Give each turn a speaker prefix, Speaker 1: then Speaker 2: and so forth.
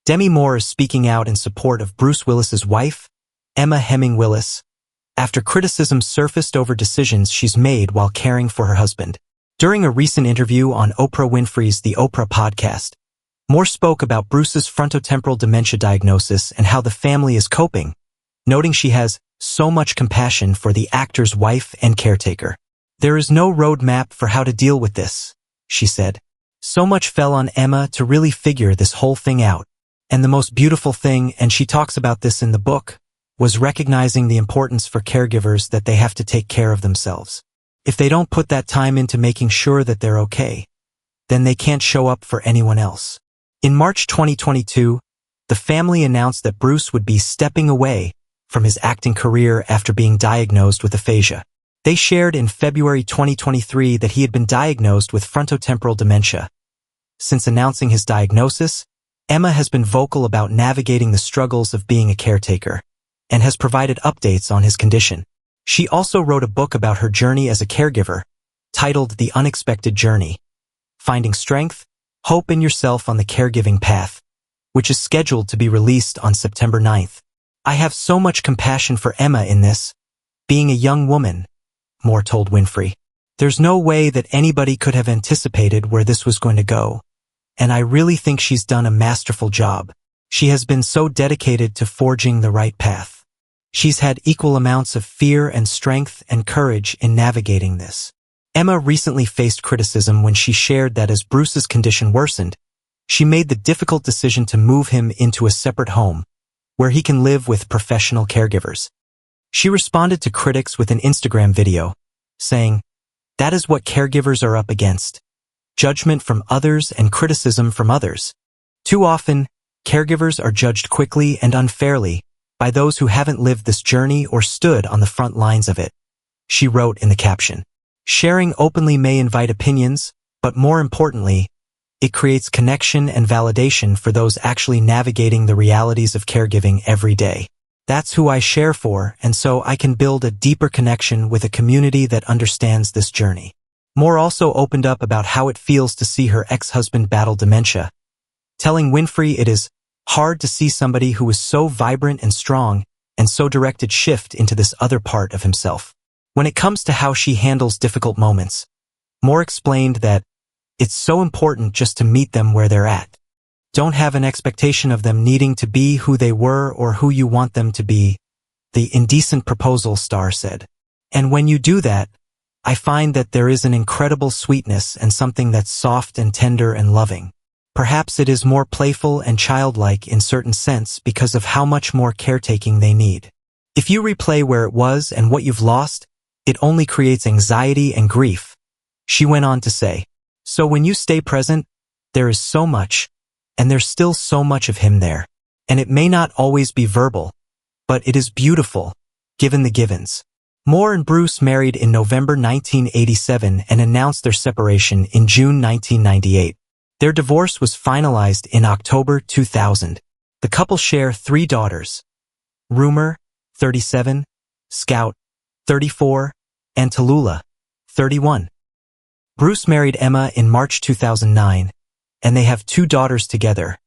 Speaker 1: Demi Moore is speaking out in support of Bruce Willis's wife, Emma Heming Willis, after criticism surfaced over decisions she's made while caring for her husband. During a recent interview on Oprah Winfrey's The Oprah podcast, Moore spoke about Bruce's frontotemporal dementia diagnosis and how the family is coping, noting she has so much compassion for the actor's wife and caretaker. "There is no roadmap for how to deal with this," she said. "So much fell on Emma to really figure this whole thing out. And the most beautiful thing, and she talks about this in the book, was recognizing the importance for caregivers that they have to take care of themselves. If they don't put that time into making sure that they're okay, then they can't show up for anyone else." In March 2022, the family announced that Bruce would be stepping away from his acting career after being diagnosed with aphasia. They shared in February 2023 that he had been diagnosed with frontotemporal dementia. Since announcing his diagnosis, Emma has been vocal about navigating the struggles of being a caretaker and has provided updates on his condition. She also wrote a book about her journey as a caregiver, titled The Unexpected Journey: Finding Strength, Hope in Yourself on the Caregiving Path, which is scheduled to be released on September 9th. "I have so much compassion for Emma in this, being a young woman," Moore told Winfrey. "There's no way that anybody could have anticipated where this was going to go, and I really think she's done a masterful job. She has been so dedicated to forging the right path. She's had equal amounts of fear and strength and courage in navigating this." Emma recently faced criticism when she shared that as Bruce's condition worsened, she made the difficult decision to move him into a separate home, where he can live with professional caregivers. She responded to critics with an Instagram video, saying, "That is what caregivers are up against: judgment from others and criticism from others. Too often, caregivers are judged quickly and unfairly by those who haven't lived this journey or stood on the front lines of it," she wrote in the caption. "Sharing openly may invite opinions, but more importantly, it creates connection and validation for those actually navigating the realities of caregiving every day. That's who I share for, and so I can build a deeper connection with a community that understands this journey." Moore also opened up about how it feels to see her ex-husband battle dementia, telling Winfrey it is hard to see somebody who is so vibrant and strong and so directed shift into this other part of himself. When it comes to how she handles difficult moments, Moore explained that it's so important just to meet them where they're at. Don't have an expectation of them needing to be who they were or who you want them to be, the Indecent Proposal star said. "And when you do that, I find that there is an incredible sweetness and something that's soft and tender and loving. Perhaps it is more playful and childlike in certain sense because of how much more caretaking they need. If you replay where it was and what you've lost, it only creates anxiety and grief," she went on to say. "So when you stay present, there is so much, and there's still so much of him there. And it may not always be verbal, but it is beautiful, given the givens." Moore and Bruce married in November 1987 and announced their separation in June 1998. Their divorce was finalized in October 2000. The couple share 3 daughters: Rumor, 37, Scout, 34, and Tallulah, 31. Bruce married Emma in March 2009, and they have 2 daughters together,